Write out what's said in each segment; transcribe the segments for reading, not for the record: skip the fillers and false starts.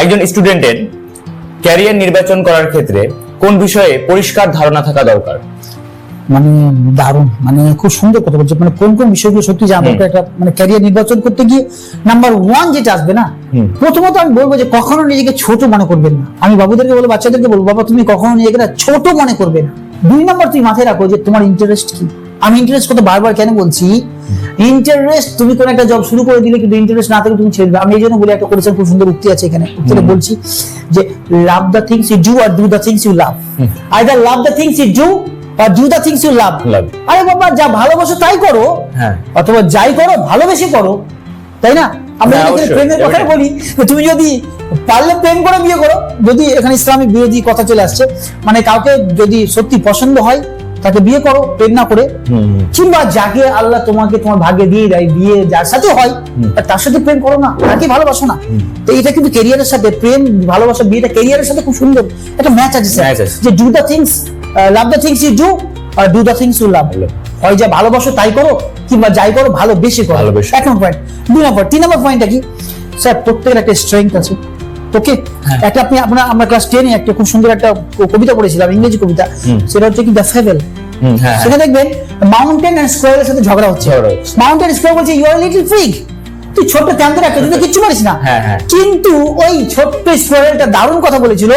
একজন স্টুডেন্টের ক্যারিয়ার নির্বাচন করার ক্ষেত্রে কোন বিষয়ে পরিষ্কার ধারণা থাকা দরকার? মানে দারুণ, মানে খুব সুন্দর কথা বলছে। মানে কোন কোন বিষয়গুলো সত্যি জানা দরকার একটা মানে ক্যারিয়ার নির্বাচন করতে গিয়ে। নাম্বার 1 যেটা আসবে না, প্রথমত আমি বলবো যে কখনো নিজেকে ছোট মনে করবেন না। আমি বাবুদেরকে বলবো, বাচ্চাদেরকে বলবো, বাবা তুমি কখনো নিজেকে ছোট মনে করবে না। 2 নম্বর, তুমি মাথায় রাখো যে তোমার ইন্টারেস্ট কি। আমি ইন্টারেস্ট কথা বারবার কেন বলছি, ইন্টারেস্ট তুমি কোন একটা জব শুরু করে দিলে কিন্তু ইন্টারেস্ট না থাকলে তুমি ছেড়ে দিবে। আমি এই জন্য বলি, একটা করেছেন খুব সুন্দর উক্তি আছে এখানে, উক্তিটা বলছি যে love the things you do or do the things you love. Either love the things you do or do the things you love. আরে বাবা, যা ভালোবাসো তাই করো, অথবা যাই করো ভালোবেসে করো, তাই না? আমরা যদি প্রেমের কথা বলি, তুমি যদি পারলে প্রেম করে বিয়ে করো। যদি এখানে ইসলামিক বিরোধী কথা চলে আসছে, মানে কাউকে যদি সত্যি পছন্দ হয় তাকে বিয়ে করো, প্রেম না করে। কিংবা যাকে আল্লাহ তোমাকে তোমার ভাগ্যে দিয়ে দেয়, বিয়ে যার সাথে হয় তার সাথে প্রেম করো না, তাকে ভালোবাসো না। তো এটা কিন্তু ক্যারিয়ারের সাথে প্রেম, ভালোবাসা, বিয়েটা ক্যারিয়ারের সাথে খুব সুন্দর একটা ম্যাচ আছে যে do the things, love the things you do or do the things you love. হয় যা ভালোবাসো তাই করো, কিংবা যাই করো ভালোবেসে করো। 1 নম্বর পয়েন্ট। 2 নম্বর, 3 নম্বর পয়েন্টটা কি স্যার, প্রত্যেকের একটা স্ট্রেংথ আছে। ওকে, একটা আপনি আমরা ক্লাস 10 এ একটা খুব সুন্দর একটা কবিতা পড়েছিলাম, ইংরেজি কবিতা, সেটা হচ্ছে কি দ্য ফেবল। সেটা দেখবেন মাউন্টেন এন্ড স্কোয়ারের সাথে ঝগড়া হচ্ছে। মাউন্টেন স্কোয়ার বলছে ইউ আর লিটল ফিগ, তুই ছোট্ট ক্যান্সার একটা, তুই তো কিচ্ছু পারিস না। কিন্তু ওই ছোট্ট স্কোয়ারেলটা দারুণ কথা বলেছিল,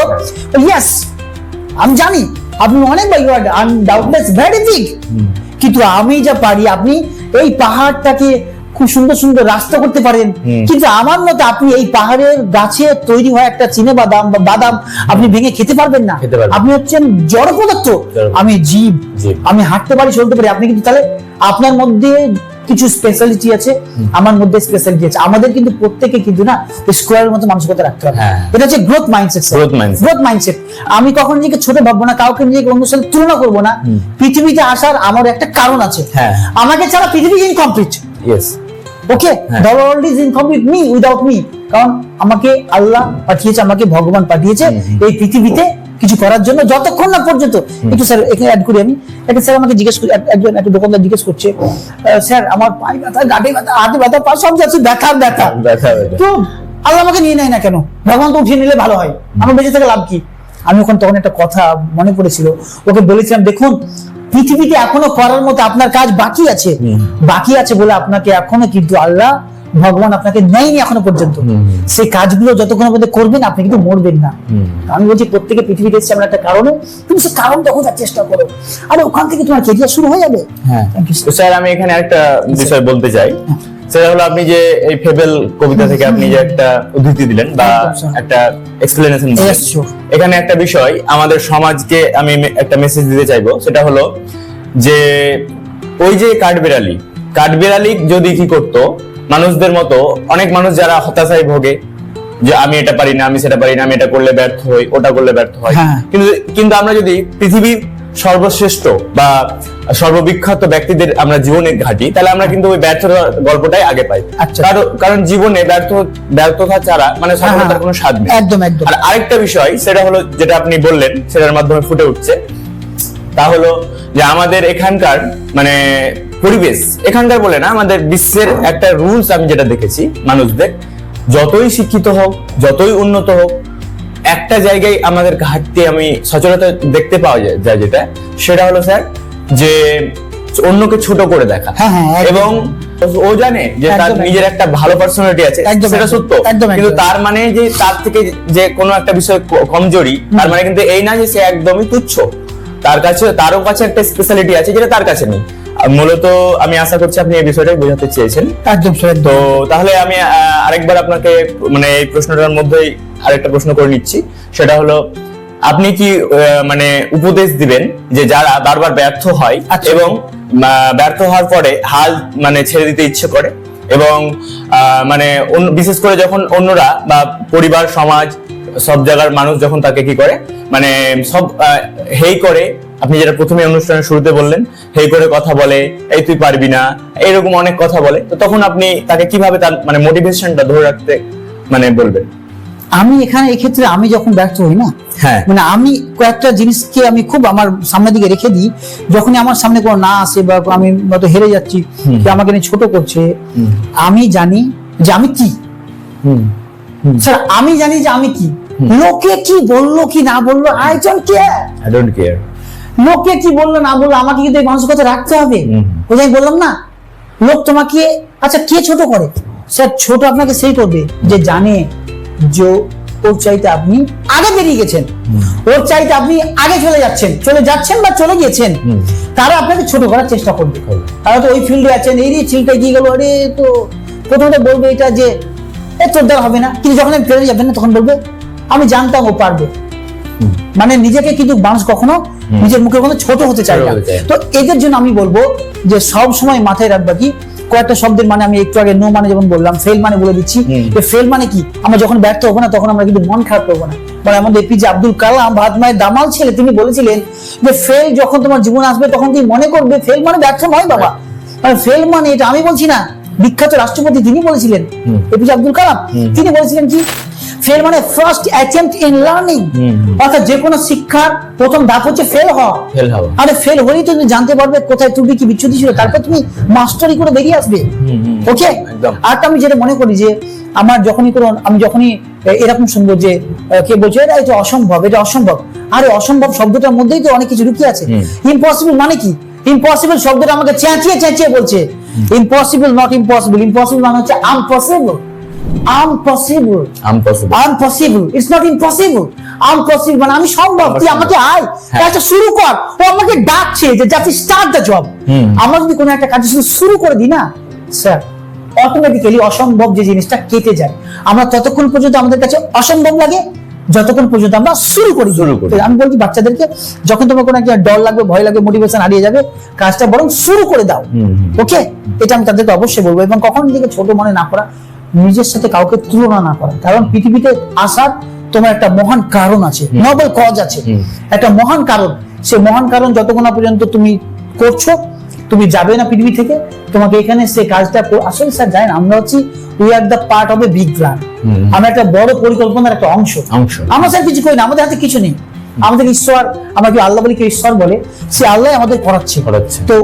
ইয়েস আমি জানি আপনি অনেক, ইউ আর আনডাউটলেস ভেরি বিগ, কিন্তু আমি যা পারি, আপনি এই পাহাড়টাকে খুব সুন্দর সুন্দর রাস্তা করতে পারেন, কিন্তু আমার মতে আপনি এই পাহাড়ের গাছে তৈরি হয় একটা চিনে বাদাম বা বাদাম আপনি ভেঙে খেতে পারবেন না। আপনি হচ্ছেন জড় পদার্থ, আমি জীব, আমি হাঁটতে পারি, চলতে পারি। আপনি কিন্তু তাহলে আপনার মধ্যে কিছু স্পেশালিটি আছে, আমার মধ্যে স্পেশালিটি আছে। আমাদের কিন্তু প্রত্যেকে কিন্তু না স্কোয়ারের মতো মানসিকতা রাখতে হবে। এটা হচ্ছে গ্রোথ মাইন্ডসেট। Growth mindset. আমি কখন নিজেকে ছোট ভাববো না, কাউকে নিজেকে অন্যের সাথে তুলনা করবো না। পৃথিবীতে আসার আমার একটা কারণ আছে, আমাকে ছাড়া পৃথিবী incomplete. Okay, the world is incomplete me without me, কারণ আমাকে আল্লাহ পাঠিয়েছে, আমাকে ভগবান পাঠিয়েছে এই পৃথিবীতে কিছু করার জন্য, যতক্ষণ না পর্যন্ত। একটু স্যার এখানে অ্যাড করি আমি, একটা স্যার আমাকে জিজ্ঞেস করে, একজন একটা দোকানদার জিজ্ঞেস করছে, স্যার আমার পায়ে ব্যথা, গাঁটে ব্যথা, হাতে ব্যথা, পা সব যাচ্ছে ব্যথা, তো আল্লাহ আমাকে নিয়ে নেয় না কেন? ভগবান তো উঠিয়ে নিলে ভালো হয়, আমার বেঁচে থেকে লাভ কি? আমি তখন একটা কথা মনে পড়েছিল, ওকে বলেছিলাম, দেখুন পৃথিবীতে এখনো করার মতো আপনার কাজ বাকি আছে, বাকি আছে বলে আপনাকে এখনো কিন্তু আল্লাহ ভগবান আপনাকে নেয়নি এখনো পর্যন্ত। সেই কাজগুলো যতক্ষণ পর্যন্ত করবেন আপনি কিন্তু মরবেন না। আমি বলছি প্রত্যেকে পৃথিবীতে এসেছে আমরা একটা কারণে, তুমি সেই কারণটা খোঁজার চেষ্টা করো, আর ওখান থেকে তোমার কেরিয়ার শুরু হয়ে যাবে। তো স্যার আমি এখানে একটা বিষয় বলতে চাই, সেটা হলো আপনি যে এই ফেবেল কবিতা থেকে আপনি যে একটা উদ্ধৃতি দিলেন বা একটা এক্সপ্লেনেশন দিলেন, এখানে একটা বিষয় আমাদের সমাজকে আমি একটা মেসেজ দিতে চাইবো, সেটা হলো যে ওই যে কাঠবেড়ালি যদি কি করতো, মানুষদের মতো অনেক মানুষ যারা হতাশায় ভোগে, যে আমি এটা পারি না, আমি সেটা পারি না, আমি এটা করলে ব্যর্থ হই, ওটা করলে ব্যর্থ হয়, কিন্তু আমরা যদি পৃথিবীর সর্বশ্রেষ্ঠ বা সর্ববিখ্যাত ব্যক্তিদের আমরা জীবনে ঘাঁটি, তাহলে আমরা কিন্তু ওই ব্যর্থতার গল্পটাই আগে পাই। কারণ জীবনে ব্যর্থতা ছাড়া মানে সফলতার কোনো স্বাদ নেই। একদম একদম। আর আরেকটা বিষয়, সেটা হলো যেটা আপনি বললেন, সেটার মাধ্যমে ফুটে উঠছে, তা হলো যে আমাদের এখানকার মানে পরিবেশ, এখানকার বলে না, আমাদের বিশ্বের একটা রুলস আমি যেটা দেখেছি, মানুষদের যতই শিক্ষিত হোক, যতই উন্নত হোক, একটা জায়গায় আমাদের ঘাটতি আমি সচরাচর দেখতে পাওয়া যায়, যেটা সেটা হলো স্যার যে অন্যকে ছোট করে দেখা। এবং ও জানে যে তার নিজের একটা ভালো পার্সোনালিটি আছে, সেটা সত্য, কিন্তু তার মানে যে তার থেকে যে কোনো একটা বিষয় কমজোরি, তার মানে কিন্তু এই না যে সে একদমই তুচ্ছ। তারও কাছে একটা স্পেশালিটি আছে যেটা তার কাছে নেই। মূলত আমি আশা করছি আপনি এই বিষয়টাই বোঝাতে চেয়েছেন। একদম। তো তাহলে আমি আরেকবার আপনাকে মানে এই প্রশ্নটার মধ্যেই আরেকটা প্রশ্ন করে নিচ্ছি, সেটা হলো আপনি কি মানে উপদেশ দিবেন যে যারা বারবার ব্যর্থ হয় এবং ব্যর্থ হওয়ার পরে হাল মানে ছেড়ে দিতে ইচ্ছে করে, এবং মানে বিশেষ করে যখন অন্যরা বা পরিবার, সমাজ, সব জায়গার মানুষ যখন তাকে কি করে, মানে সব হেই করে, আপনি যেটা প্রথমে অনুষ্ঠানের শুরুতে বললেন, হেই করে কথা বলে, এই তুই পারবি না, এরকম অনেক কথা বলে, তো তখন আপনি তাকে কিভাবে তার মানে মোটিভেশনটা ধরে রাখতে মানে বলবেন? আমি এখানে এই ক্ষেত্রে আমি যখন ব্যর্থ হই না, মানে আমি কয়েকটা জিনিসকে আমি খুব আমার সামনের দিকে রেখে দিই। যখনই আমার সামনে কোনো না আসে বা আমি হয়তো হেরে যাচ্ছি, আমাকে নিয়ে ছোট করছে, আমি জানি যে আমি কি, স্যার আমি জানি যে আমি কি, লোকে কি বললো কি না বললো I don't care. I don't care. লোকে কি বললো না বললো, আমাকে কিন্তু এই মানসিকতা রাখতে হবে। ওই যে আমি বললাম না, লোক তোমাকে আচ্ছা কে ছোট করে? স্যার ছোট আপনাকে সেই করবে যে জানে যে ওর চাইতে আপনি আগে বেরিয়ে গেছেন, ওর চাইতে আপনি আগে চলে যাচ্ছেন বা চলে গিয়েছেন, তারা আপনাকে ছোট করার চেষ্টা করবে। তারা তো ওই ফিল্ডে আছেন, এই রে ছেলেটা এগিয়ে গেল, আরে তো প্রথমে বলবে এটা যে তোর দ্বারা হবে না, কিন্তু যখন আপনি পেরে যাবেন না তখন বলবে আমি জানতাম ও পারবে। মানে নিজেকে কিন্তু মানুষ কখনো নিজের মুখে কখনো ছোট হতে চায় না। তো এদের জন্য আমি বলবো যে সব সময় মাথায় রাখবা কি কয়েকটা শব্দের মানে আমি একটু আগে নো মানে যেমন বললাম, ফেল মানে বলে দিচ্ছি। ফেল মানে কি? আমরা যখন ব্যর্থ হবো না তখন আমরা কিন্তু মন খারাপ করবো না। মানে আমাদের এপিজে আব্দুল কালাম ভারত মায়ের দামাল ছেলে, তিনি বলেছিলেন যে ফেল যখন তোমার জীবনে আসবে তখন তুমি মনে করবে ফেল মানে ব্যর্থ নয় বাবা। মানে ফেল মানে এটা আমি বলছি না, বিখ্যাত রাষ্ট্রপতি তিনি বলেছিলেন, এপিজে আব্দুল কালাম, তিনি বলেছিলেন কি ফেল মানে ফার্স্ট অ্যাটেম্পট ইন লার্নিং। অর্থাৎ যে কোনো শিক্ষার প্রথম ধাপ হচ্ছে ফেল হওয়া। আরে ফেল হলেই তো তুমি জানতে পারবে কোথায় ত্রুটি কি বিচ্যুতি ছিল, তারপর তুমি মাস্টারি করে বেরিয়ে আসবে। ওকে, আর আমি যেটা মনে করি যে আমার আমি যখনই এরকম শুনবো যে কে বলছে এটা অসম্ভব, এটা অসম্ভব, আরে অসম্ভব শব্দটার মধ্যেই তো অনেক কিছু লুকিয়ে আছে। ইম্পসিবল মানে কি? ইম্পসিবল শব্দটা আমাকে চেঁচিয়ে বলছে ইম্পসিবল, নট ইম্পসিবল। ইম্পসিবল মানে হচ্ছে impossible. It's not impossible. Impossible মানে আমি সম্ভব, তুই আমাকে আয় কাজটা শুরু কর। ও আমাকে ডাকছে যে যাতে স্টার্ট দ্য জব। আমরা যদি কোনো একটা কাজ শুরু করে দিই না স্যার, অটোমেটিক্যালি অসম্ভব যে জিনিসটা কেটে যায়। আমরা ততক্ষণ পর্যন্ত আমাদের কাছে অসম্ভব লাগে যতক্ষণ পর্যন্ত আমরা শুরু করি। আমি বলছি বাচ্চাদেরকে যখন তোমার কোনো একটা ডর লাগবে, ভয় লাগবে, মোটিভেশন হারিয়ে যাবে, কাজটা বরং শুরু করে দাও। ওকে, এটা আমি তাদেরকে অবশ্যই বলবো। এবং কখনো নিজেকে ছোট মনে না করা, নিজের সাথে কাউকে তুলনা না করা। কারণ পৃথিবীতে আসার তোমার একটা মহান কারণ আছে, নোবেল কজ আছে, একটা মহান কারণ। সে মহান কারণ যতক্ষণ না পর্যন্ত তুমি করছো, তুমি যাবে না পৃথিবী থেকে, তোমাকে এখানে সে কাজটা আসলে স্যার যায় না। আমরা হচ্ছি we are the part of a big plan. আমরা একটা বড় পরিকল্পনার একটা অংশ। আমরা স্যার কিছু করি না, আমাদের হাতে কিছু নেই। আমাদের ঈশ্বর, আমরা কি আল্লাহ বলি, কি ঈশ্বর বলে, সে আল্লাহ আমাদের করাচ্ছে। তো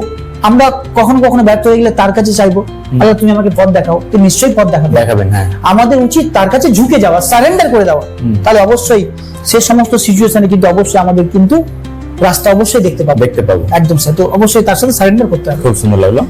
আমরা কখনো কখনো ব্যর্থ হয়ে গেলে তার কাছে চাইবো, আল্লাহ তুমি আমাকে পথ দেখাও, তুমি নিশ্চয়ই পথ দেখাবেন। আমাদের উচিত তার কাছে ঝুঁকে যাওয়া, সারেন্ডার করে দেওয়া। তাহলে অবশ্যই সে সমস্ত সিচুয়েশনে কিন্তু অবশ্যই আমাদের কিন্তু রাস্তা অবশ্যই দেখতে পাবো। একদম স্যার, তো অবশ্যই তার সাথে সারেন্ডার করতে হবে। খুব সুন্দর লাগলো।